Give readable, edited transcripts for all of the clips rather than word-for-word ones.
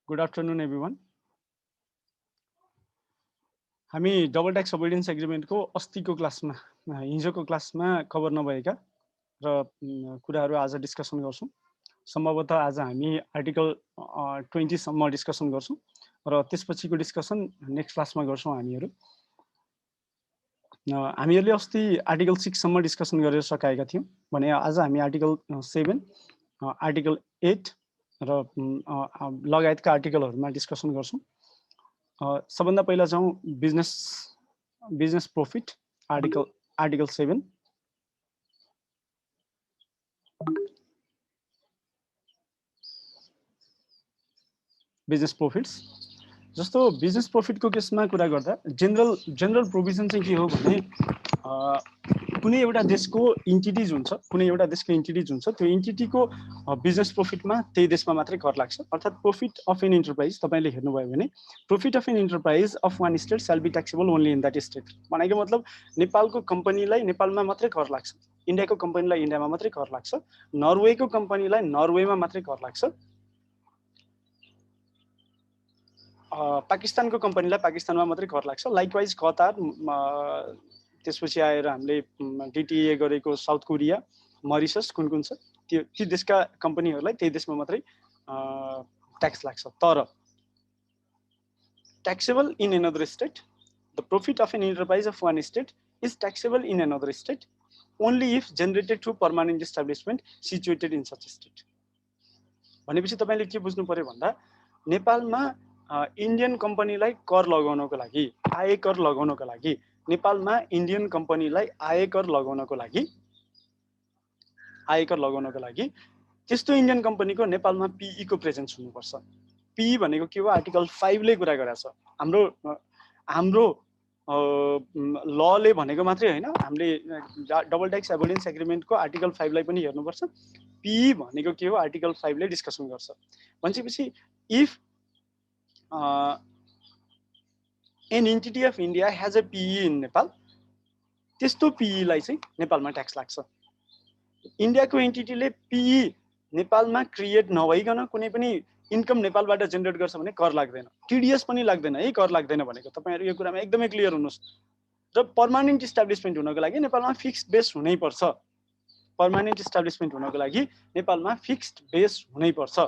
Good afternoon, everyone. हामी double tax avoidance एग्रिमेन्टको अस्तिको क्लासमा हिजोको क्लासमा कभर नभएका र कुराहरू आज डिस्कसन गर्छौँ। सम्भवतः आज हामी आर्टिकल 20 सम्म डिस्कसन गर्छौँ र त्यसपछिको डिस्कसन नेक्स्ट क्लासमा गर्छौँ हामीहरू। हामीहरूले अस्ति आर्टिकल 6 सम्म डिस्कसन गरेर सकाएका थियौँ भने आज हामी आर्टिकल 7, आर्टिकल 8 र लगायतका आर्टिकलहरूमा डिस्कसन गर्छौँ। सबभन्दा पहिला जाउँ business profit article 7। Business profits जस्तो बिजनेस प्रॉफिटको केसमा कुरा गर्दा जनरल प्रोभिजन चाहिँ के हो भने कुनै एउटा देशको इन्टिटीज हुन्छ, त्यो इन्टिटीको बिजनेस प्रॉफिटमा त्यही देशमा मात्रै कर लाग्छ। अर्थात् प्रॉफिट अफ एन एन्टरप्राइज तपाईले हेर्नुभयो भने profit of an enterprise of one state shall be taxable only in that state. भनेको मतलब नेपालको कम्पनीलाई नेपालमा मात्रै कर लाग्छ, इन्डियाको कम्पनीलाई इन्डियामा मात्रै कर लाग्छ, नर्वेको कम्पनीलाई नर्वेमा मात्रै कर लाग्छ, पाकिस्तानको कम्पनीलाई पाकिस्तानमा मात्रै कर लाग्छ। लाइकवाइज कतार, त्यसपछि आएर हामीले डिटिए गरेको साउथ कोरिया, मरिसस कुन छ ती देशका कम्पनीहरूलाई त्यही देशमा मात्रै ट्याक्स लाग्छ। तर taxable in another state, the profit of an enterprise of one state is taxable in another state only if generated through permanent establishment situated in such state. भनेपछि तपाईले के बुझ्नु पर्यो भन्दा नेपालमा इन्डियन कम्पनीलाई कर लगाउनको लागि, आयकर लगाउनको लागि, नेपालमा इन्डियन कम्पनीलाई आयकर लगाउनको लागि त्यस्तो इन्डियन कम्पनीको नेपालमा पीई को प्रेजेन्स हुनुपर्छ। पीई भनेको के हो? आर्टिकल 5 ले कुरा गरेको छ। हाम्रो लले भनेको मात्रै हैन, हामीले डबल ट्याक्स एभोइडेन्स एग्रिमेन्टको आर्टिकल 5 लाई पनि हेर्नुपर्छ। पीई भनेको के हो? आर्टिकल 5 ले डिस्कसन गर्छ। भनेपछि if an entity of India has a PE in Nepal, त्यस्तो पीई लाई चाहिँ नेपालमा ट्याक्स लाग्छ। इन्डियाको एन्टिटीले पीई नेपालमा क्रिएट नभइकन कुनै पनि इन्कम नेपालबाट जेनेरेट गर्छ भने कर लाग्दैन, टीडीएस पनि लाग्दैन है। कर लाग्दैन भनेको तपाईहरु यो कुरामा एकदमै क्लियर हुनुस्। र पर्मानेन्ट इस्टाब्लिसमेन्ट हुनको लागि नेपालमा फिक्स्ड बेस हुनै पर्छ। पर्मानेन्ट इस्टाब्लिसमेन्ट हुनको लागि नेपालमा फिक्स्ड बेस हुनै पर्छ।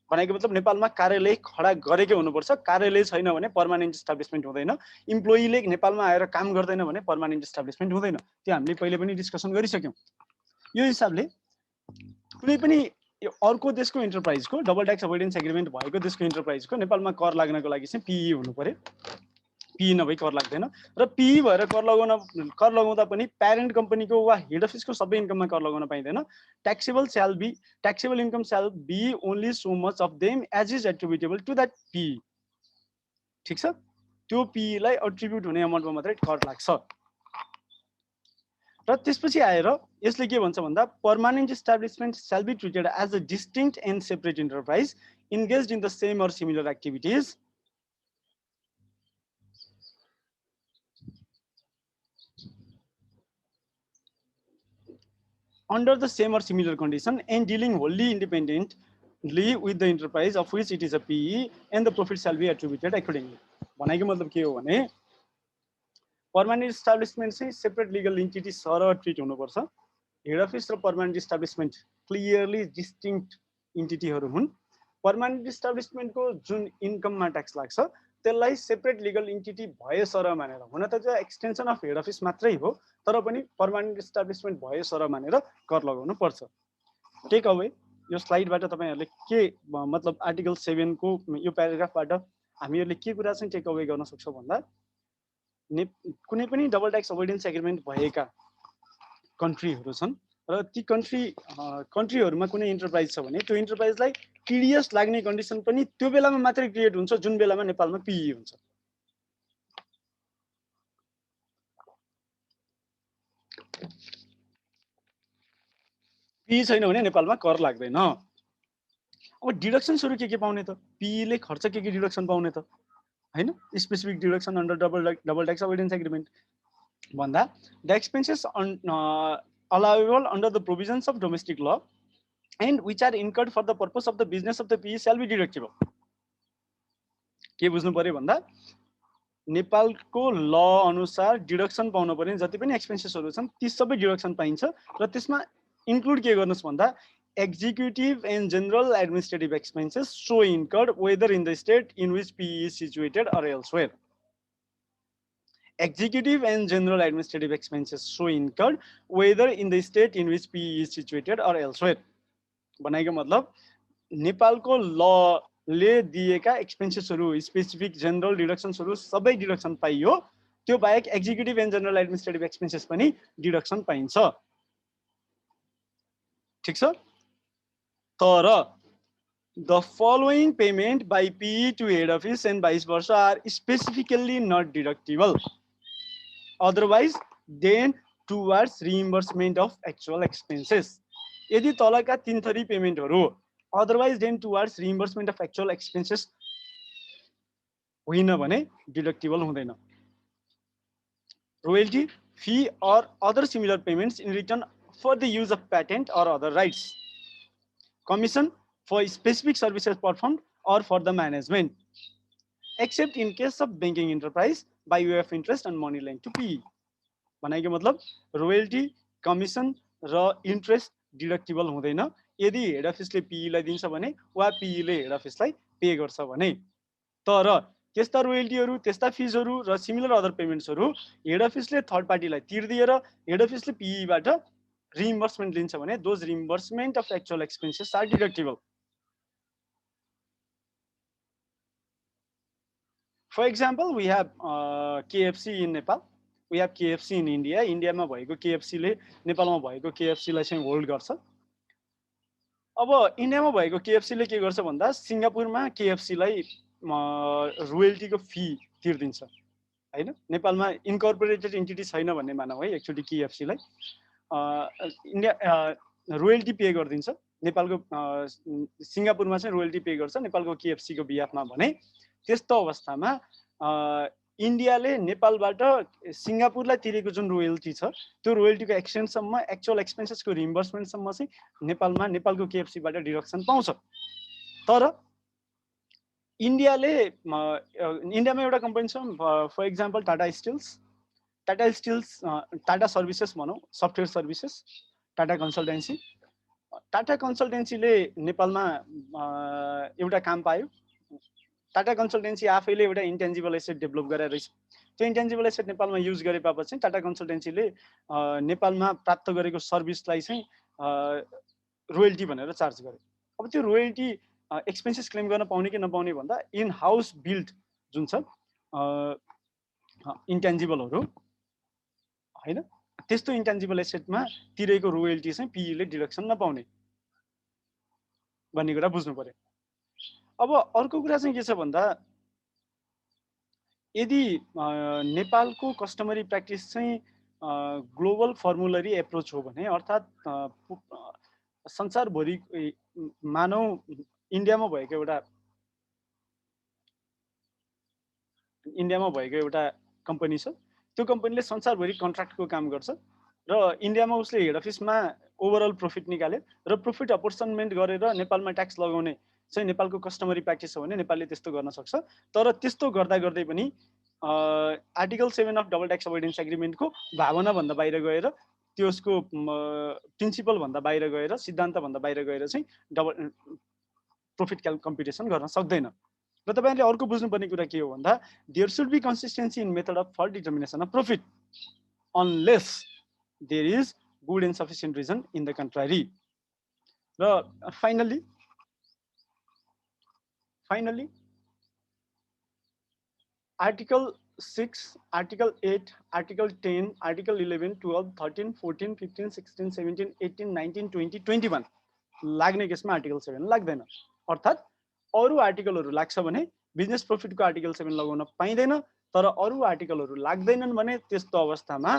भनेको मतलब नेपालमा कार्यालय खडा गरेकै हुनुपर्छ। कार्यालय छैन भने पर्मानेन्ट इस्टाब्लिसमेन्ट हुँदैन। इम्प्लोइले नेपालमा आएर काम गर्दैन भने पर्मानेन्ट इस्टाब्लिसमेन्ट हुँदैन। त्यो हामीले पहिले पनि डिस्कसन गरिसक्यौं। यो हिसाबले कुनै पनि अर्को देशको इन्टरप्राइजको डबल ट्याक्स अभोइडेन्स एग्रिमेन्ट भएको देशको इन्टरप्राइजको नेपालमा कर लाग्नको लागि चाहिँ पीई हुनु पर्यो। पीई नभई कर लाग्दैन। र पीई भएर कर लगाउँदा पनि प्यारेन्ट कम्पनीको वा हेड अफिसको सबै इन्कममा कर लगाउन पाइँदैन। Taxable income shall be only so much of them as is attributable to that PE. ठीक छ? त्यो पीई लाई एट्रिब्युट हुने अमाउन्टमा मात्रै कर लाग्छ। र त्यसपछि आएर यसले के भन्छ भन्दा permanent establishment shall be treated as a distinct and separate enterprise engaged in the same or similar activities under the same or similar condition and dealing wholly independently with the enterprise of which it is a PE, and the profit shall be attributed accordingly. भनेको मतलब के हो भने permanent establishment चाहिँ separate legal entity sir treat हुनुपर्छ। Head office र permanent establishment clearly distinct एन्टिटीहरू हुन्। Permanent इस्टाब्लिसमेन्टको जुन इन्कममा ट्याक्स लाग्छ त्यसलाई सेपरेट लिगल एन्टिटी भए सर मानेर, हुन त त्यो एक्सटेन्सन अफ हेड अफिस मात्रै हो, तर पनि पर्मानेन्ट इस्टाब्लिसमेन्ट भए सर मानेर कर लगाउनु पर्छ। टेक अवे यो स्लाइडबाट तपाईहरुले के मतलब आर्टिकल 7 को यो प्याराग्राफबाट हामीहरुले के कुरा चाहिँ टेक अवे गर्न सक्छौं भन्दा कुनै पनि डबल ट्याक्स अभोइडेन्स एग्रिमेन्ट भएका कन्ट्रीहरू छन् र ती कन्ट्रीहरूमा कुनै इन्टरप्राइज छ भने त्यो इन्टरप्राइजलाई टीडीएस लाग्ने कन्डिसन पनि त्यो बेलामा मात्रै क्रिएट हुन्छ जुन बेलामा नेपालमा पीई हुन्छ। पीई छैन भने नेपालमा कर लाग्दैन। अब डिडक्सन्सहरु के पाउने त? पीई ले खर्च के डिडक्सन पाउने त? हैन, specific deduction under double tax avoidance agreement भन्दा the expenses allowable under the provisions of domestic law and which are incurred for the purpose of the business of the PE shall be deductible. के बुझ्नु पर्यो भन्दा नेपालको ल अनुसार deduction पाउन पर्ने जति पनि एक्सपेन्सेसहरू छन् ती सबै डिडक्सन पाइन्छ र त्यसमा इन्क्लुड के गर्नुस् भन्दा executive and general administrative expenses so incurred whether in the state in which PE is situated or elsewhere. Executive and general administrative expenses so incurred whether in the state in which PE is situated or elsewhere. बनाइको मतलब नेपालको ल ले दिएका एक्सपेन्सेसहरू specific general डिडक्सन्सहरू सबै deduction पाइयो त्यो बाहेक executive and general administrative expenses पनि डिडक्सन पाइन्छ ठीक छ तर the following payment by PE to head office and vice versa are specifically not deductible otherwise than towards reimbursement of actual expenses यदि तलका तीन थरी पेमेन्टहरू otherwise than towards reimbursement of actual expenses होइन भने deductible हुँदैन royalty fee or other similar payments in return for the use of patent or other rights commission for specific services performed or for the management except in case of banking enterprise by way of interest and money lent to PE भनेको मतलब royalty commission र interest deductible हुँदैन यदि head अफिसले PE लाई दिन्छ भने वा PE ले हेड अफिसलाई पे गर्छ भने तर त्यस्ता रोयल्टीहरू त्यस्ता फिजहरू र सिमिलर अदर पेमेन्ट्सहरू हेड अफिसले थर्ड पार्टीलाई तिर्दिएर हेड अफिसले PE बाट reimbursement लिन्छ भने those reimbursement of actual expenses are deductible. For example, we have KFC in Nepal. We have KFC in India. India मा भएको KFC ले नेपालमा भएको KFC लाई चाहिँ होल्ड गर्छ. अब इन्डियामा भएको KFC ले के गर्छ भन्दा सिंगापुरमा KFC लाई रोयल्टीको फी तिर्दिन्छ हैन नेपालमा इन्कर्पोरेटेड एन्टिटी छैन भन्ने मानौ है एक्चुअली KFC लाई इन्डिया रोयल्टी पे गर्दिन्छ नेपालको सिंगापुरमा चाहिँ रोयल्टी पे गर्छ नेपालको KFC को बिहाफमा भने त्यस्तो अवस्थामा इन्डियाले नेपालबाट सिंगापुरलाई तिरेको जुन रोयल्टी छ त्यो रोयल्टीको एक्सटेन्ट सम्म एक्चुअल एक्सपेन्सेसको रिइम्बर्समेन्ट सम्म चाहिँ नेपालमा नेपालको KFC बाट डिडक्सन पाउँछ तर इन्डियाले इन्डियामा एउटा कम्पनी छ for example Tata steels Tata services भनौं सफ्टवेयर सर्भिसेस टाटा कन्सल्टेन्सीले नेपालमा एउटा काम पायो टाटा कन्सल्टेन्सी आफैले एउटा इन्टेन्जिबल एसेट डेभलप गरेर रहेछ त्यो इन्टेन्जिबल एसेट नेपालमा युज गरेपछि चाहिँ टाटा कन्सल्टेन्सीले नेपालमा प्राप्त गरेको सर्भिसलाई चाहिँ रोयल्टी भनेर चार्ज गर्यो अब त्यो रोयल्टी एक्सपेन्सेस क्लेम गर्न पाउने कि नपाउने भन्दा इन हाउस बिल्ड जुन छ इन्टेन्जिबलहरू हैन त्यस्तो इन्टेन्जिबल एसेटमा तिरेको रोयल्टी चाहिँ PE ले डिडक्सन नपाउने भन्ने कुरा बुझ्नु पर्यो अब अर्को कुरा चाहिँ के छ भन्दा यदि नेपालको कस्टमरी प्र्याक्टिस चाहिँ ग्लोबल फर्मुलरी एप्रोच हो भने अर्थात् संसारभरि मानौ इन्डियामा भएको एउटा कम्पनी छ त्यो कम्पनीले संसारभरि कन्ट्र्याक्टको काम गर्छ र इन्डियामा उसले हेड अफिसमा ओभरअल प्रॉफिट निकाल्यो र प्रॉफिट अपोर्सनमेन्ट गरेर नेपालमा ट्याक्स लगाउने चाहिँ नेपालको कस्टमरी प्र्याक्टिस हो भने नेपालले त्यस्तो गर्न सक्छ तर त्यस्तो गर्दै पनि article 7 of double tax avoidance एग्रिमेन्टको भावना भन्दा बाहिर गएर त्यसको प्रिन्सिपल भन्दा बाहिर गएर सिद्धान्त भन्दा बाहिर गएर चाहिँ डबल प्रॉफिट कम्प्युटेसन गर्न सक्दैन र तपाईहरुले अर्को बुझ्नुपर्ने कुरा के हो भन्दा there should be consistency in method of for determination of profit unless there is good and sufficient reason in the contrary र finally Article 6, Article 8, Article 10, Article 11, 12, 13, 14, 15, 16, 17, 18, 19, 20, 21 लाग्ने केसमा आर्टिकल 7 लाग्दैन अर्थात् अरु आर्टिकलहरु लाग्छ भने बिजनेस प्रॉफिटको आर्टिकल 7 लगाउन पाइदैन तर अरु आर्टिकलहरु लाग्दैनन् भने त्यस्तो अवस्थामा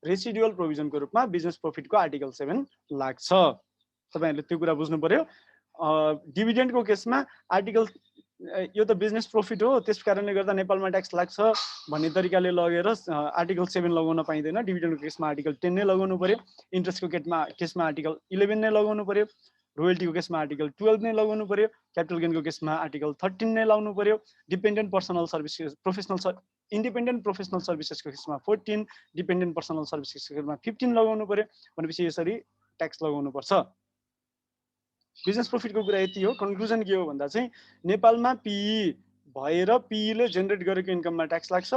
रेसिडुअल प्रोभिजनको रूपमा बिजनेस प्रॉफिटको आर्टिकल 7 लाग्छ तपाईहरुले त्यो कुरा बुझ्नु पर्यो डिभिडेन्डको केसमा आर्टिकल यो त बिजनेस प्रॉफिट हो त्यसकारणले गर्दा नेपालमा ट्याक्स लाग्छ भन्ने तरिकाले लगेर आर्टिकल 7 लगाउन पाइदैन डिभिडेन्डको केसमा आर्टिकल 10 नै लगाउनु पर्यो इन्ट्रेस्टको केसमा आर्टिकल 11 नै लगाउनु पर्यो रोयल्टीको केसमा आर्टिकल 12 नै लगाउनु पर्यो, क्यापिटल गेनको केसमा आर्टिकल 13 नै लगाउनु पर्यो, dependent personal services independent professional सर्भिसेसको केसमा 14, डिपेन्डेन्ट पर्सनल सर्भिसेसको केसमा 15 लगाउनु पर्यो। भनेपछि यसरी ट्याक्स लगाउनु पर्छ। बिजनेस प्रफिटको कुरा यति हो। कन्क्लुजन के हो भन्दा चाहिँ नेपालमा पिई भएर पिईले जेनेरेट गरेको इन्कममा ट्याक्स लाग्छ।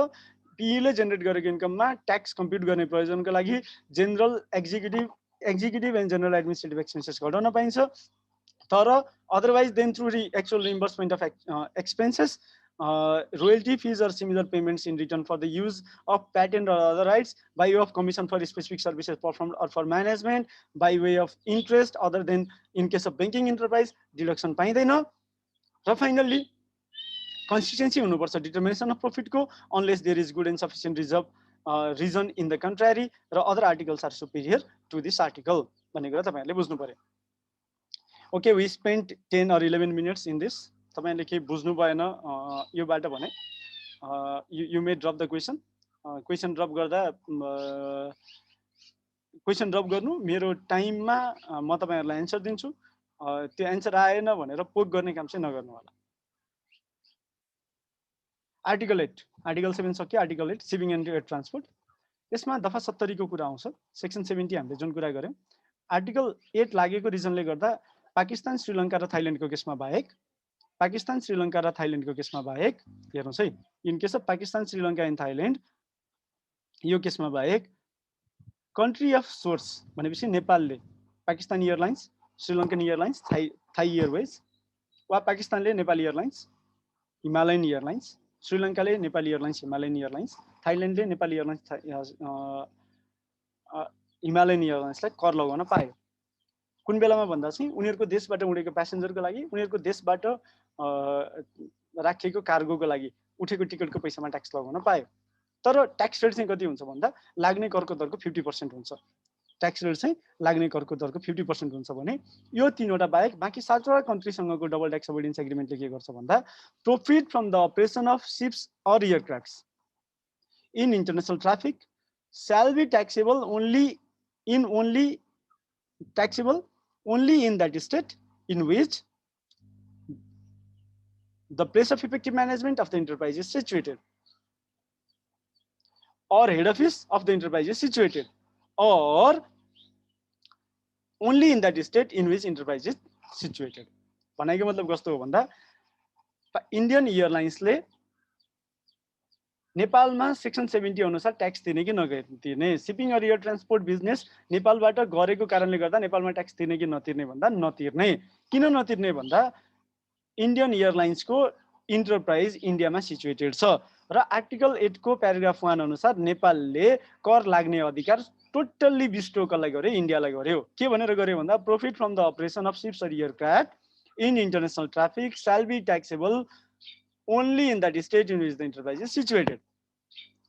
पिईले जेनेरेट गरेको इन्कममा ट्याक्स कम्प्युट गर्ने प्रयोजनको लागि general executive and general administrative expenses घटाउन पाइन्छ। तर otherwise then through actual reimbursement of expenses, royalty fees or similar payments in return for the use of patent or other rights by way of commission for specific services performed or for management by way of interest other than in case of banking enterprise deduction पाइदैन। र finally consistency हुनुपर्छ determination of profit को unless there is good and sufficient reason in the contrary र other articles are superior to this article भन्ने कुरा तपाईहरुले बुझ्नु पर्यो। Okay, we spent 10 or 11 minutes in this. तपाईले के बुझ्नु भएन योबाट भने you may drop the question. Question drop गर्दा question drop गर्नु, मेरो टाइममा म तपाईहरुलाई आन्सर दिन्छु। त्यो आन्सर आएन भनेर पोक गर्ने काम चाहिँ नगर्नु होला। आर्टिकल 8, आर्टिकल 7 सक्यो। Article 8 shipping and air transport, यसमा दफा 70 को कुरा आउँछ। सेक्सन 70 हामीले जुन कुरा गर्यौं, आर्टिकल 8 लागेको रिजनले गर्दा पाकिस्तान, श्रीलङ्का र थाइल्यान्डको केसमा बाहेक, पाकिस्तान, श्रीलङ्का र थाइल्यान्डको केसमा बाहेक, हेर्नुस् है, in case of Pakistan, Sri Lanka and Thailand, यो केसमा बाहेक कन्ट्री अफ सोर्स भनेपछि नेपालले Pakistan airlines, Sri Lankan airlines, Thai airways वा पाकिस्तानले नेपाली एयरलाइन्स, हिमालयन एयरलाइन्स, श्रीलङ्काले नेपाली एयरलाइन्स, हिमालयन एयरलाइन्स, थाइल्यान्डले नेपाली एयरलाइन्स, हिमालयन एयरलाइन्सलाई कर लगाउन पायो। कुन बेलामा भन्दा चाहिँ उनीहरुको देशबाट उडेको प्यासेन्जरको लागि, उनीहरुको देशबाट राखिएको कार्गोको लागि उठेको टिकटको पैसामा ट्याक्स लगाउन पायो। तर ट्याक्स रेट चाहिँ कति हुन्छ भन्दा लाग्ने करको दरको 50% हुन्छ। ट्याक्स रेट चाहिँ लाग्ने करको दरको 50% हुन्छ भने यो तीनवटा बाहेक बाँकी 7वटा कन्ट्रीसँगको डबल ट्याक्स अभोइडेन्स एग्रिमेन्टले के गर्छ भन्दा profit from the operation of ships or aircrafts in international traffic shall be taxable only in that state in which the place of effective management of the enterprise is situated, or head office of the enterprise is situated, or only in that state in which enterprise is situated. भनेको मतलब कस्तो हो भन्दा Indian एयरलाइन्सले नेपालमा section 70 अनुसार tax तिर्ने कि नतिर्ने, shipping और एयर ट्रान्सपोर्ट बिजनेस नेपालबाट गरेको कारणले गर्दा नेपालमा ट्याक्स तिर्ने कि नतिर्ने भन्दा नतिर्ने। किन नतिर्ने भन्दा इन्डियन एयरलाइन्सको इन्टरप्राइज इन्डियामा सिचुएटेड छ र आर्टिकल 8 को प्याराग्राफ 1 अनुसार नेपालले कर लाग्ने अधिकार टोटल्ली बिस्टो कसलाई गर्यो, इन्डियालाई गर्यो। के भनेर गर्यो भन्दा profit from the operation of ships or aircraft in international traffic shall be taxable only in that state in which the enterprise is situated.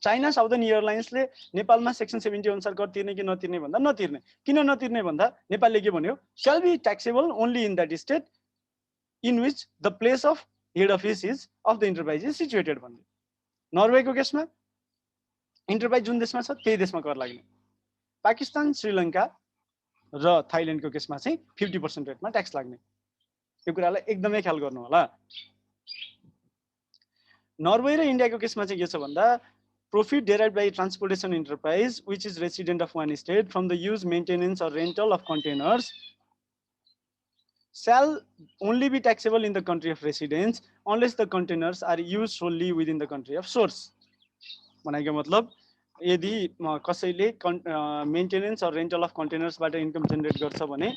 China southern एयरलाइन्सले नेपालमा सेक्सन 70 अनुसार कर तिर्ने कि नतिर्ने भन्दा नतिर्ने। किन नतिर्ने भन्दा नेपालले के भन्यो, shall be taxable only in that state in which the place of head office is of the enterprise is situated भन्यो। नर्वेको केसमा इन्टरप्राइज जुन देशमा छ त्यही देशमा कर लाग्ने। पाकिस्तान, श्रीलङ्का र थाइल्यान्डको केसमा चाहिँ 50% रेटमा ट्याक्स लाग्ने। यो कुरालाई एकदमै ख्याल गर्नु होला। नर्वे र इन्डियाको केसमा चाहिँ के छ भन्दा profit derived by transportation enterprise which is resident of one state from the use, maintenance or rental of containers shall only be taxable in the country of residence unless the containers are used solely within the country of source. भनेको मतलब यदि कसैले maintenance और rental of कन्टेनर्सबाट income generate गर्छ भने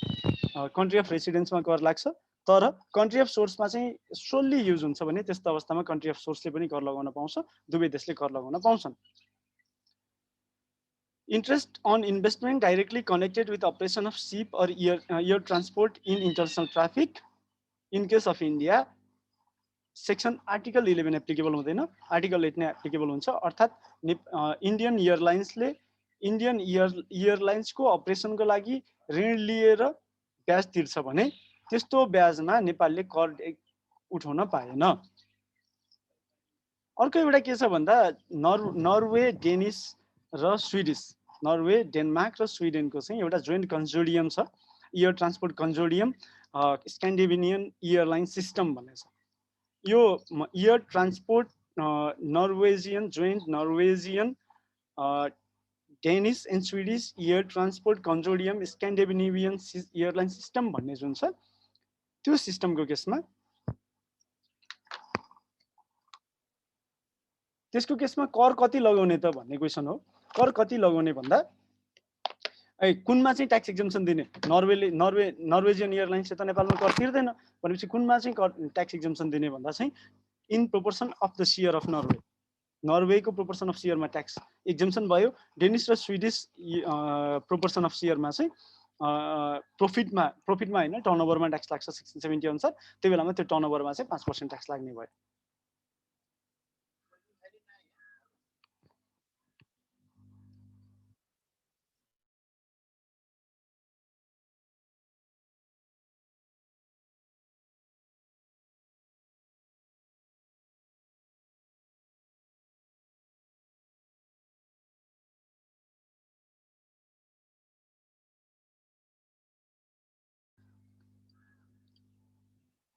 country of रेसिडेन्समा कर लाग्छ, तर कन्ट्री अफ सोर्समा चाहिँ सोल्ली युज हुन्छ भने त्यस्तो अवस्थामा कन्ट्री अफ सोर्सले पनि कर लगाउन पाउँछ, दुवै देशले कर लगाउन पाउँछन्। Interest on investment directly connected with operation of ship or air transport in international traffic in case of India section article 11 applicable हुँदैन, आर्टिकल 8 नै एप्लिकेबल हुन्छ। अर्थात् इन्डियन एयरलाइन्सले इन्डियन एयरलाइन्सको अपरेसनको लागि ऋण लिएर ब्याज तिर्छ भने त्यस्तो ब्याजमा नेपालले कर उठाउन पाएन। अर्को एउटा के छ भन्दा नर्वे, डेनिस र स्विडिस, नर्वे, डेनमार्क र स्विडेनको चाहिँ एउटा जोइन्ट कन्सोर्टियम छ air transport consortium Scandinavian airline system भन्ने छ। यो air transport Norwegian joint Norwegian Danish and Swedish air transport consortium Scandinavian airline system भन्ने जुन छ त्यो सिस्टमको केसमा त्यसको केसमा कर कति लगाउने त भन्ने क्वेसन हो। कर कति लगाउने भन्दा कुनमा चाहिँ ट्याक्स एक्जम्सन दिने? नर्वेजियन एयरलाइन्सले त नेपालमा कर तिर्दैन भनेपछि कुनमा चाहिँ ट्याक्स एक्जम्सन दिने भन्दा चाहिँ in proportion of the share of Norway, नर्वेको प्रोपोर्सन अफ सेयरमा ट्याक्स एक्जम्सन भयो। डेनिस र स्विडिस प्रोपोर्सन अफ सेयरमा चाहिँ प्रोफिटमा होइन टर्नओभरमा ट्याक्स लाग्छ 1670 अनुसार। त्यो बेलामा त्यो टर्नओभरमा चाहिँ 5% ट्याक्स लाग्ने भयो।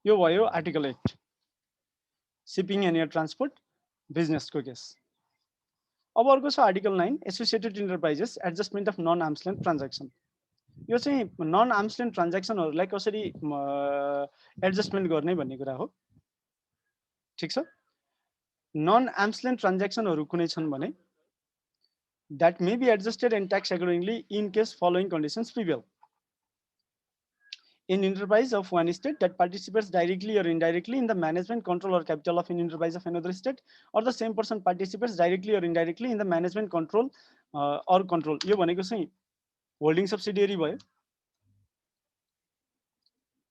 यो भयो article 8 shipping and air transport बिजनेसको केस। अब अर्को छ article 9 associated enterprises adjustment of non arm's length transaction. यो चाहिँ नन आर्म्स लेन्थ ट्रान्ज्याक्सनहरूलाई कसरी एडजस्टमेन्ट गर्ने भन्ने कुरा हो। ठिक छ। नन आर्म्स लेन्थ ट्रान्ज्याक्सनहरू कुनै छन् भने that may be adjusted and taxed accordingly in case following conditions prevail. In enterprise of one state that participates directly or indirectly in the management, control or capital of an enterprise of another state, or the same person participates directly or indirectly in the management, control or control. यो भनेको चाहिँ holding subsidiary भयो।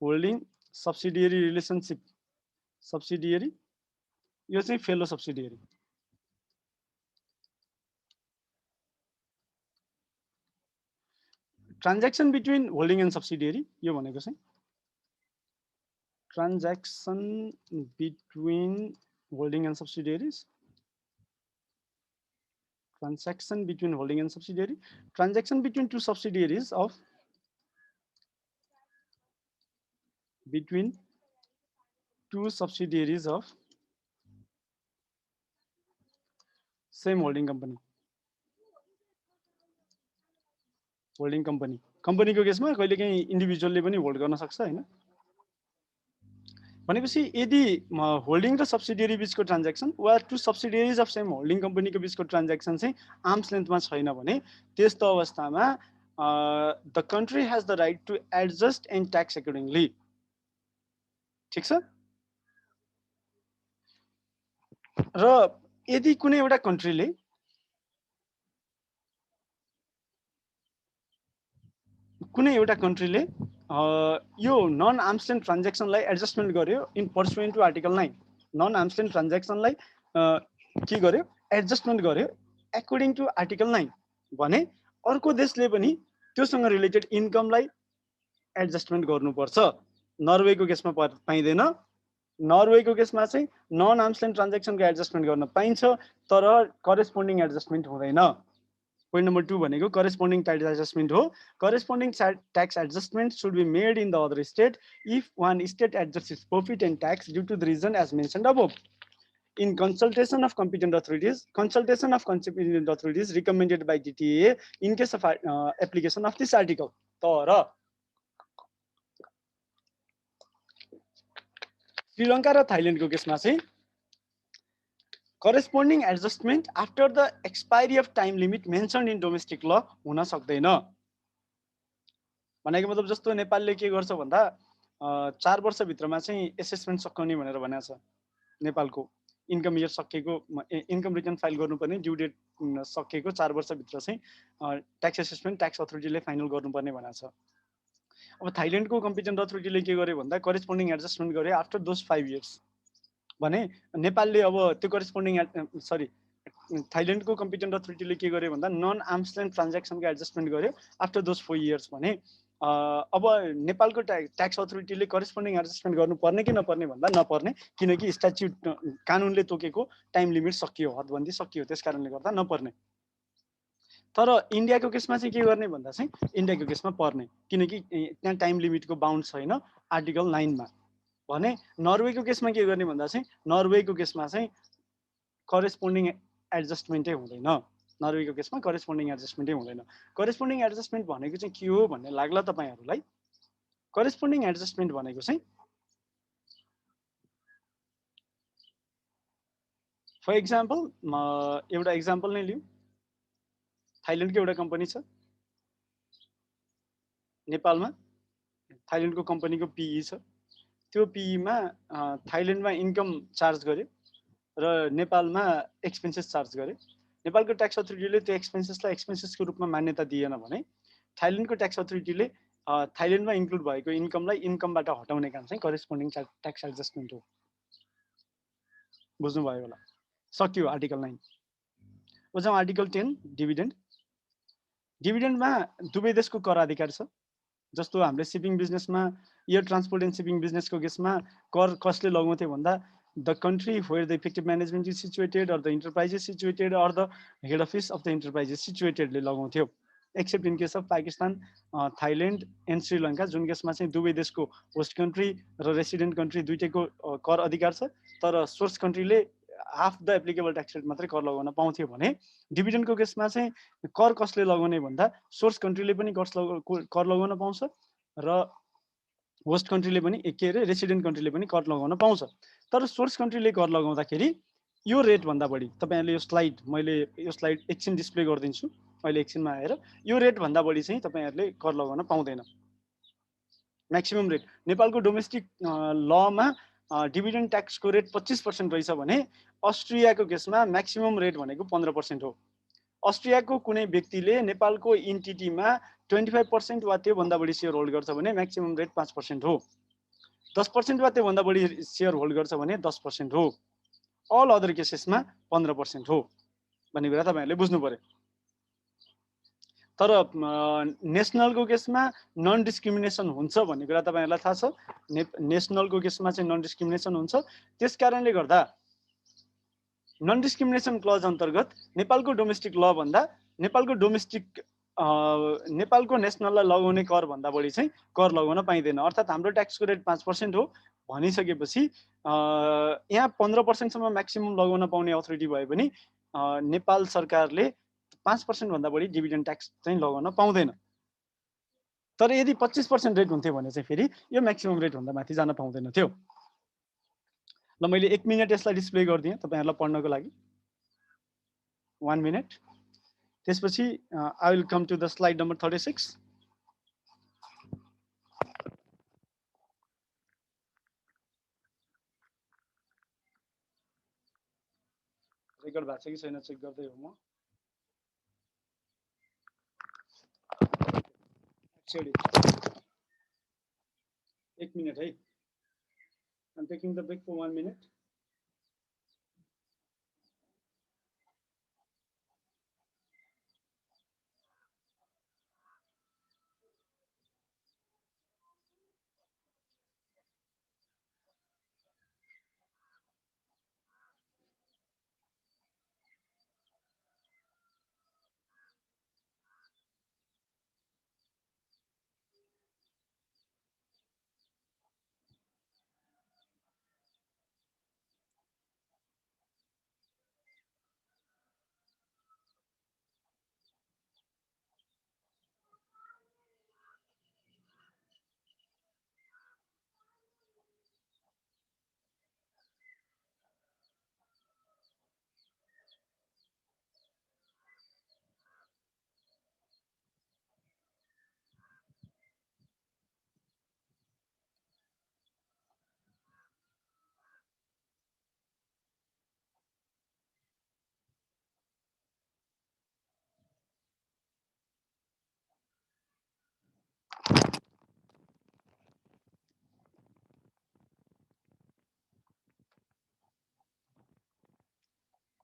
Holding subsidiary relationship subsidiary, यो चाहिँ fellow subsidiary. Transaction between holding and subsidiary, यो भनेको चाहिँ transaction between holding and subsidiaries, transaction between holding and subsidiary, transaction between two subsidiaries of same holding company. Holding कम्पनीको केसमा कहिलेकाहीँ इन्डिभिजुअलले पनि होल्ड गर्न सक्छ हैन। भनेपछि यदि होल्डिङ र सब्सिडियरी बीचको ट्रान्ज्याक्सन वा two subsidiaries of same holding कम्पनीको बीचको ट्रान्ज्याक्सन चाहिँ आर्म्स लेन्थमा छैन भने त्यस्तो अवस्थामा the country has the right to adjust and tax accordingly. ठिक छ। र यदि कुनै एउटा कन्ट्रीले यो नन आर्म्स लेन्थ ट्रान्ज्याक्सनलाई एडजस्टमेन्ट गर्यो in pursuant to article 9, non arm's length ट्रान्ज्याक्सनलाई के गर्यो एडजस्टमेन्ट गर्यो अकर्डिङ टु आर्टिकल 9 भने अर्को देशले पनि त्योसँग रिलेटेड इन्कमलाई एडजस्टमेन्ट गर्नुपर्छ। नर्वेको केसमा पाइँदैन। नर्वेको केसमा चाहिँ नन आर्म्स लेन्थ ट्रान्ज्याक्सनको एडजस्टमेन्ट गर्न पाइन्छ तर करेस्पोन्डिङ एडजस्टमेन्ट हुँदैन। Point number 2 भनेको corresponding tax adjustment हो। Corresponding tax adjustment should be made in the other state if one state adjusts its profit and tax due to the reason as mentioned above. In consultation of competent authorities recommended by DTA in case of application of this article. तर श्रीलङ्का र थाइल्यान्डको केसमा चाहिँ corresponding adjustment after the expiry of time limit mentioned in domestic law हुन सक्दैन। भनेको मतलब जस्तो नेपालले के गर्छ भन्दा 4 वर्ष भित्रमा चाहिँ एसेसमेन्ट सकाउने भनेर भनेको छ। नेपालको इन्कम इयर सकेको इन्कम रिटर्न फाइल गर्नुपर्ने ड्यू डेट सकेको 4 वर्ष भित्र चाहिँ ट्याक्स एसेसमेन्ट ट्याक्स अथोरिटीले फाइनल गर्नुपर्ने भनेको छ। अब थाइल्यान्डको कम्पिटेन्ट अथोरिटीले के गर्यो भन्दा करेस्पोन्डिङ एडजस्टमेन्ट गर्यो आफ्टर दोज 5 इयर्स भने नेपालले अब त्यो करेस्पोन्डिङ थाइल्यान्डको कम्पिटेन्ट अथोरिटीले के गर्यो भन्दा नन आर्म्स लेन्थ ट्रान्ज्याक्सनको एडजस्टमेन्ट गर्यो आफ्टर दोज 4 इयर्स भने अब नेपालको ट्याक्स अथोरिटीले करेस्पोन्डिङ एडजस्टमेन्ट गर्नुपर्ने कि नपर्ने भन्दा नपर्ने, किनकि स्ट्याच्युट कानुनले तोकेको टाइम लिमिट सकियो, हदबन्दी सकियो, त्यस कारणले गर्दा नपर्ने। तर इन्डियाको केसमा चाहिँ के गर्ने भन्दा चाहिँ इन्डियाको केसमा पर्ने, किनकि त्यहाँ टाइम लिमिटको बााउन्ड छैन आर्टिकल 9 मा। भने नर्वेको केसमा के गर्ने भन्दा चाहिँ नर्वेको केसमा चाहिँ करेस्पोन्डिङ एडजस्टमेन्टै हुँदैन। नर्वेको केसमा करेस्पोन्डिङ एडजस्टमेन्टै हुँदैन। करेस्पोन्डिङ एडजस्टमेन्ट भनेको चाहिँ के हो भन्ने लाग्ला तपाईहरुलाई? करेस्पोन्डिङ एडजस्टमेन्ट भनेको चाहिँ फर एक्जाम्पल एउटा एक्जाम्पल नै लिउँ। थाइल्यान्डको एउटा कम्पनी छ नेपालमा, थाइल्यान्डको कम्पनीको पीई छ। त्यो पीईमा थाइल्यान्डमा इन्कम चार्ज गर्यो र नेपालमा एक्सपेन्सेस चार्ज गर्यो। नेपालको ट्याक्स अथोरिटीले त्यो एक्सपेन्सेसलाई एक्सपेन्सेसको रूपमा मान्यता दिएन भने थाइल्यान्डको ट्याक्स अथोरिटीले थाइल्यान्डमा इन्क्लुड भएको इन्कमलाई इन्कमबाट हटाउने काम चाहिँ करेस्पोन्डिङ ट्याक्स एडजस्टमेन्ट हो। बुझ्नुभयो होला? सक्यो आर्टिकल 9। बुझौँ आर्टिकल 10 डिभिडेन्ड। डिभिडेन्डमा दुवै देशको कर अधिकार छ। जस्तो हामीले सिपिङ बिजनेसमा एयर ट्रान्सपोर्ट एन्ड सिपिङ बिजनेसको केसमा कर कसले लगाउँथ्यो भन्दा the country where the effective management is situated or the enterprise is situated or the head office of the enterprise is सिचुएटेडले लगाउँथ्यो। Except in case of Pakistan, Thailand and Sri Lanka, जुन केसमा चाहिँ दुवै देशको होस्ट कन्ट्री र रेसिडेन्ट कन्ट्री दुईटैको कर अधिकार छ, तर सोर्स कन्ट्रीले half the applicable tax rate मात्रै कर लगाउन पाउँथ्यो भने डिभिडेन्डको केसमा चाहिँ कर कसले लगाउने भन्दा सोर्स कन्ट्रीले पनि कर लगाउन पाउँछ र होस्ट कन्ट्रीले पनि के अरे रेसिडेन्ट कन्ट्रीले पनि कर लगाउन पाउँछ। तर सोर्स कन्ट्रीले कर लगाउँदाखेरि यो रेट भन्दा बढी, तपाईहरुले यो स्लाइड, मैले यो स्लाइड एकछिन डिस्प्ले गरिदिन्छु अहिले एकछिनमा आएर, यो रेट भन्दा बढी चाहिँ तपाईहरुले कर लगाउन पाउँदैन। म्याक्सिमम रेट नेपालको डोमेस्टिक लमा डिभिडेन्ड ट्याक्सको रेट 25% रहेछ भने अस्ट्रियाको केसमा म्याक्सिमम रेट भनेको 15% हो। अस्ट्रियाको कुनै व्यक्तिले नेपालको इन्टिटीमा 25% वा त्योभन्दा बढी सेयर होल्ड गर्छ भने म्याक्सिमम रेट 5% हो। 10% वा त्योभन्दा बढी सेयर होल्ड गर्छ भने 10% हो। अल अदर केसेसमा 15% हो भन्ने कुरा तपाईहरुले बुझ्नु पर्यो। तर नेसनलको केसमा नन डिस्क्रिमिनेसन हुन्छ भन्ने कुरा तपाईहरुलाई थाहा छ। नेसनलको केसमा चाहिँ नन डिस्क्रिमिनेसन हुन्छ। त्यसकारणले गर्दा नन डिस्क्रिमिनेसन क्लज अन्तर्गत नेपालको डोमेस्टिक ल भन्दा नेपालको नेसनललाई लगाउने कर भन्दा बढी चाहिँ कर लगाउन पाइँदैन। अर्थात् हाम्रो ट्याक्सको रेट 5% हो भनिसकेपछि यहाँ 15% सम्म म्याक्सिमम लगाउन पाउने अथोरिटी भए पनि नेपाल सरकारले 5% भन्दा बढी डिभिडेन्ड ट्याक्स चाहिँ लगाउन पाउँदैन। तर यदि 25% रेट हुन्थ्यो भने चाहिँ फेरि यो म्याक्सिमम रेट भन्दा माथि जान पाउँदैन थियो। ल मैले 1 मिनेट यसलाई डिस्प्ले गरिदिएँ तपाईहरुलाई पढ्नको लागि। 1 मिनेट। त्यसपछि I will come to the slide number 36. Record भएको छ कि छैन चेक गर्दै हो म। एक्चुअली 1 मिनेट है। I'm taking the break for 1 minute.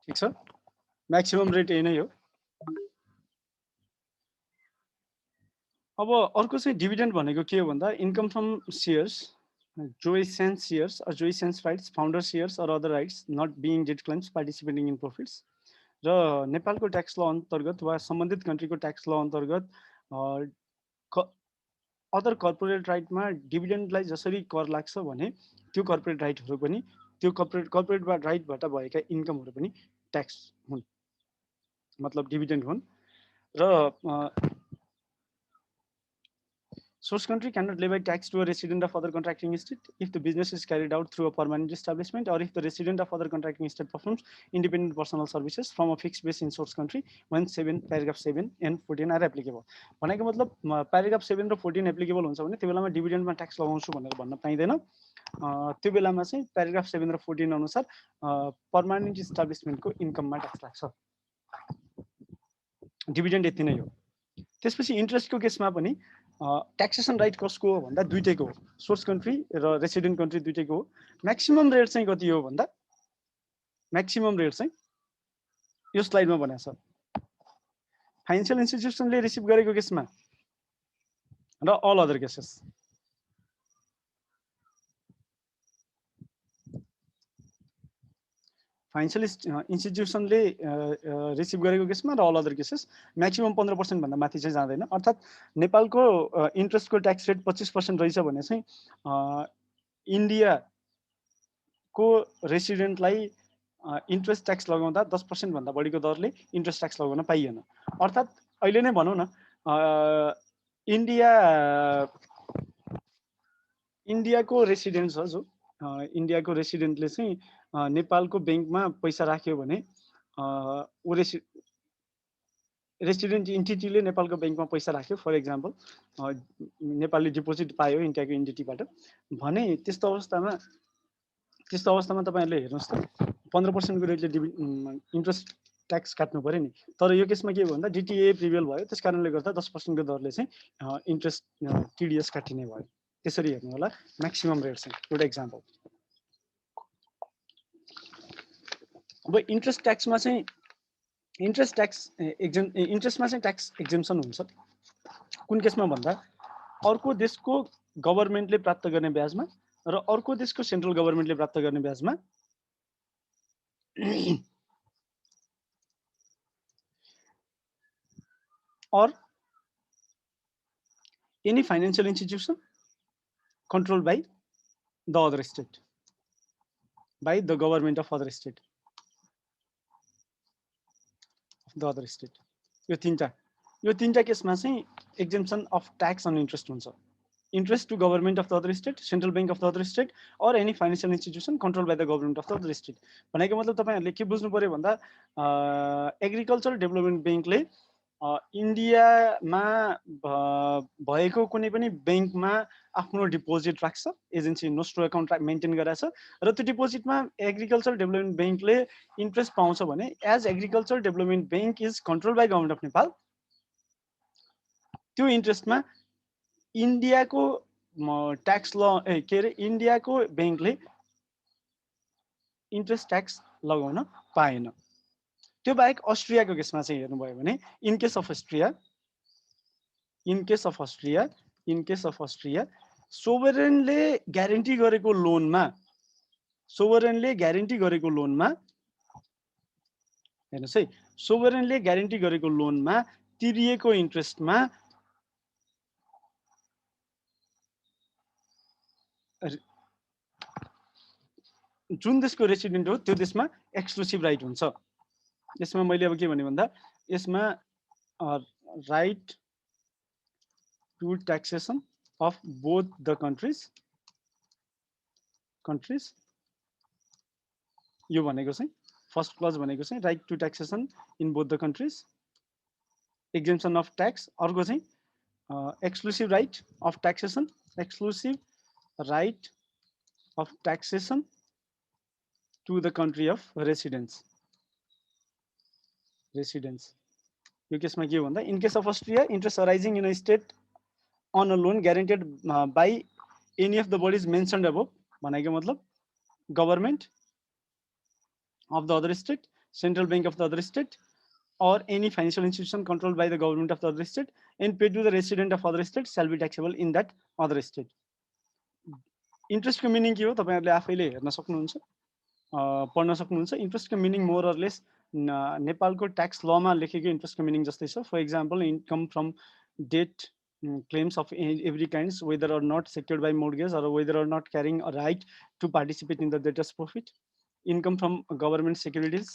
ठीक छ, म्याक्सिमम रेट यही नै हो। अब अर्को चाहिँ डिभिडेन्ड भनेको के हो भन्दा income from shares, jouissance shares or jouissance rights, founder shares or other rights not being debt claims participating in profits र नेपालको ट्याक्स ल अन्तर्गत वा सम्बन्धित कन्ट्रीको ट्याक्स ल अन्तर्गत अदर कर्पोरेट राइटमा डिभिडेन्डलाई जसरी कर लाग्छ भने त्यो कर्पोरेट राइटहरू पनि त्यो कर्पोरेट राइटबाट भएका इन्कमहरू पनि ट्याक्स हुन्, मतलब डिभिडेन्ड हुन्। र source country cannot levy tax to a resident of other contracting state if the business is carried out through a permanent establishment or if the resident of other contracting state performs independent personal services from a fixed base in source country when paragraph 7 and 14 are applicable। भनेको मतलब paragraph 7 र 14 applicable हुन्छ भने त्यो बेलामा डिभिडेन्डमा tax लगाउँछु भनेर भन्न पाइँदैन। त्यो बेलामा चाहिँ paragraph 7 र 14 अनुसार पर्मानेन्ट इस्टाब्लिसमेन्टको इन्कममा ट्याक्स लाग्छ। डिभिडेन्ड यति नै हो। त्यसपछि इन्ट्रेस्टको केसमा पनि ट्याक्सेसन राइट कसको हो भन्दा दुईटैको हो, सोर्स कन्ट्री र रेसिडेन्ट कन्ट्री दुईटैको हो। म्याक्सिमम रेट चाहिँ कति हो भन्दा म्याक्सिमम रेट चाहिँ यो स्लाइडमा भनेको छ। फाइनेन्सियल इन्स्टिट्युसनले रिसिभ गरेको केसमा र अल अदर केसेस फाइनेन्सियल इन्स्टिट्युसनले रिसिभ गरेको केसमा र अल अदर केसेस म्याक्सिमम 15% भन्दा माथि चाहिँ जाँदैन। अर्थात् नेपालको इन्ट्रेस्टको ट्याक्स रेट 25% रहेछ भने चाहिँ इन्डियाको रेसिडेन्टलाई इन्ट्रेस्ट ट्याक्स लगाउँदा 10% भन्दा बढीको दरले इन्ट्रेस्ट ट्याक्स लगाउन पाइएन। अर्थात् अहिले नै भनौँ न इन्डियाको रेसिडेन्ट छ जो इन्डियाको रेसिडेन्टले चाहिँ नेपालको बैंकमा पैसा राख्यो भने ऊ रेसिडेन्ट इन्टिटीले नेपालको बैंकमा पैसा राख्यो, फर एक्जाम्पल नेपालले डिपोजिट पायो इन्डियाको इन्टिटीबाट भने त्यस्तो अवस्थामा तपाईँहरूले हेर्नुहोस् त 15% को रेटले इन्ट्रेस्ट ट्याक्स काट्नु पर्यो नि। तर यो केसमा के भयो भन्दा डिटिए प्रिभेल भयो, त्यस कारणले गर्दा 10% को दरले चाहिँ इन्ट्रेस्ट टिडिएस काटिने भयो। त्यसरी हेर्नु होला म्याक्सिमम रेट चाहिँ एउटा एक्जाम्पल। अब इन्ट्रेस्ट ट्याक्समा चाहिँ इन्ट्रेस्टमा चाहिँ ट्याक्स एक्जेम्सन हुन्छ। कुन केसमा भन्दा अर्को देशको गभर्नमेन्टले प्राप्त गर्ने ब्याजमा र अर्को देशको सेन्ट्रल गभर्नमेन्टले प्राप्त गर्ने ब्याजमा or any financial institution controlled by the other state, by the government of other state, यो तीनटा केसमा चाहिँ exemption of tax on interest हुन्छ। interest to government of the other state, central bank of the other state, or any financial institution controlled by the government of the other state। भनेको मतलब तपाईहरुले के बुझ्नु पर्यो भन्दा एग्रिकल्चर डेभलपमेन्ट बैंकले इन्डियामा भएको कुनै पनि बैंकमा आफ्नो डिपोजिट राख्छ, एजेन्सी नोस्ट्रो अकाउन्ट मेन्टेन गराछ र त्यो डिपोजिटमा एग्रिकल्चर डेभलपमेन्ट बैंकले इन्ट्रेस्ट पाउँछ भने as agriculture development bank is controlled by government of Nepal, त्यो इन्ट्रेस्टमा इन्डियाको ट्याक्स ल के अरे इन्डियाको बैंकले इन्ट्रेस्ट ट्याक्स लगाउन पाएन। त्यो बाहेक अस्ट्रियाको केसमा चाहिँ हेर्नुभयो भने इन केस अफ अस्ट्रिया सोभरेनले ग्यारेन्टी गरेको लोनमा हेर्नुस् है, सोभरेनले ग्यारेन्टी गरेको लोनमा तिरिएको इन्ट्रेस्टमा जुन देशको रेसिडेन्ट हो त्यो देशमा एक्सक्लुसिभ राइट हुन्छ। यसमा मैले अब के भने भन्दा यसमा right to taxation of both the countries यो भनेको चाहिँ फर्स्ट क्लज भनेको चाहिँ right to taxation in both the countries, exemption of tax. अर्को चाहिँ exclusive right of taxation, to the country of residence. यो केसमा के हो भन्दा in case of Austria interest arising in a state on a loan guaranteed by any of the bodies mentioned above, भनेको मतलब government of the other state, central bank of the other state, or any financial institution controlled by the government of the other state and paid to the resident of other state shall be taxable in that other state। Interest को meaning के हो तपाईहरुले आफैले हेर्न सक्नुहुन्छ, पढ्न सक्नुहुन्छ। Interest को मिनिङ मोर अर लेस नेपालको ट्याक्स लमा लेखेको इन्ट्रेस्टको मिनिङ जस्तै छ. For example income from debt claims of every kind, whether or not secured by mortgage or whether or not carrying a right to participate in the debtor's profit, income from government securities,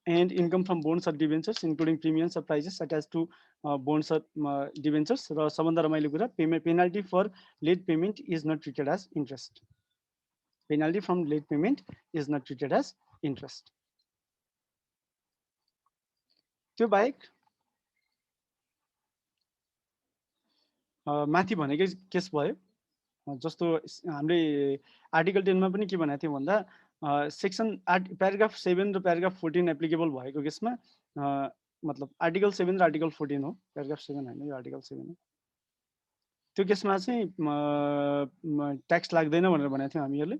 and income from bonds or debentures, including premiums or prices attached to bonds or debentures. र सबभन्दा रमाइलो कुरा, penalty for late payment is not treated as interest. Penalty from late payment is not treated as interest. त्यो बाहेक माथि भनेकै case भयो. जस्तो हामीले आर्टिकल 10 मा पनि के भनेको थियो भन्दा सेक्सन प्याराग्राफ 7 र प्याराग्राफ 14 एप्लिकेबल भएको केसमा मतलब आर्टिकल 7 र आर्टिकल 14 हो. प्याराग्राफ 7 हैन, यो आर्टिकल 7 हो. त्यो केसमा चाहिँ ट्याक्स लाग्दैन भनेर भनेको थियौँ हामीहरूले.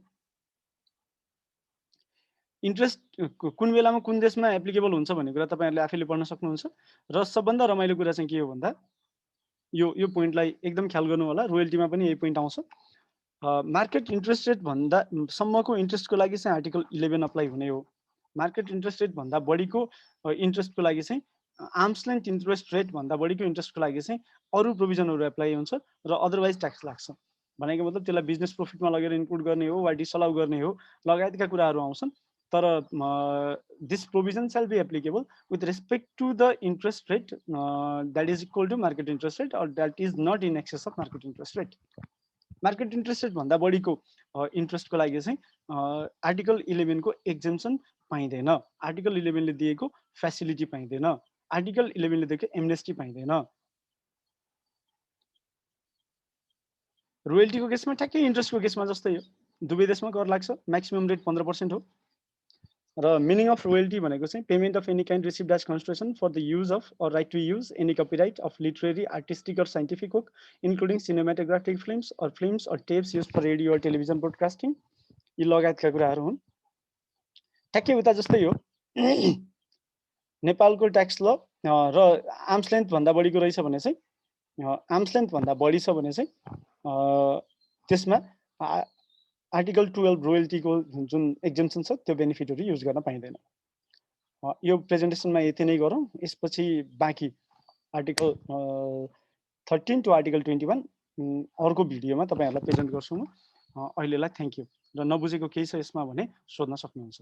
इन्ट्रेस्ट कुन बेलामा कुन देशमा एप्लिकेबल हुन्छ भन्ने कुरा तपाईहरुले आफैले पढ्न सक्नुहुन्छ. र सबभन्दा रमाइलो कुरा चाहिँ के हो भन्दा यो पोइन्टलाई एकदम ख्याल गर्नु होला. रोयल्टीमा पनि यही पोइन्ट आउँछ. मार्केट इन्ट्रेस्ट रेट भन्दा सम्मको इन्ट्रेस्टको लागि चाहिँ आर्टिकल 11 अप्लाई हुने हो. मार्केट इन्ट्रेस्ट रेट भन्दा बढीको इन्ट्रेस्टको लागि चाहिँ आर्म्स लेन्थ इन्ट्रेस्ट रेट भन्दा बढीको इन्ट्रेस्टको लागि चाहिँ अरू प्रोभिजनहरू एप्लाई हुन्छ र अदरवाइज ट्याक्स लाग्छ. भनेको मतलब त्यसलाई बिजनेस प्रोफिटमा लगेर इन्क्लुड गर्ने हो वा डिसअलाउ गर्ने हो लगायतका कुराहरू आउँछन्. तर this provision shall be applicable with respect to the interest rate that is equal to market interest rate or that is not in excess of market interest rate. Market interest rate भन्दा बढीको इन्ट्रेस्टको लागि चाहिँ article 11 को एक्जेम्पसन पाइँदैन. Article 11 ले दिएको facility पाइँदैन. Article 11 ले दिएको एमनेस्टी पाइँदैन. रोयल्टीको केसमा ठ्याक्कै इन्ट्रेस्टको केसमा जस्तै हो. दुवै देशमा कर लाग्छ. म्याक्सिमम रेट 15% हो. र मिनिङ अफ रोयल्टी भनेको चाहिँ payment of any kind received as consideration for the use of or right to use any copyright of literary, artistic or scientific work including cinematographic films or tapes used for radio or television broadcasting. यी लगायतका कुराहरू हुन्. ठ्याक्कै उता जस्तै हो. नेपालको tax ल र आर्म्स लेन्थ भन्दा बढीको रहेछ भने चाहिँ आर्म्स लेन्थ भन्दा बढी छ भने चाहिँ त्यसमा आर्टिकल 12 रोयल्टीको जुन एक्जेम्पसन छ त्यो बेनिफिटहरू युज गर्न पाइँदैन. यो प्रेजेन्टेसनमा यति नै गरौँ. यसपछि बाँकी आर्टिकल 13 टु आर्टिकल 21 अर्को भिडियोमा तपाईहरुलाई प्रेजेन्ट गर्छु म. अहिलेलाई थ्यांक यू. र नबुझेको केही छ यसमा भने सोध्न सक्नुहुन्छ.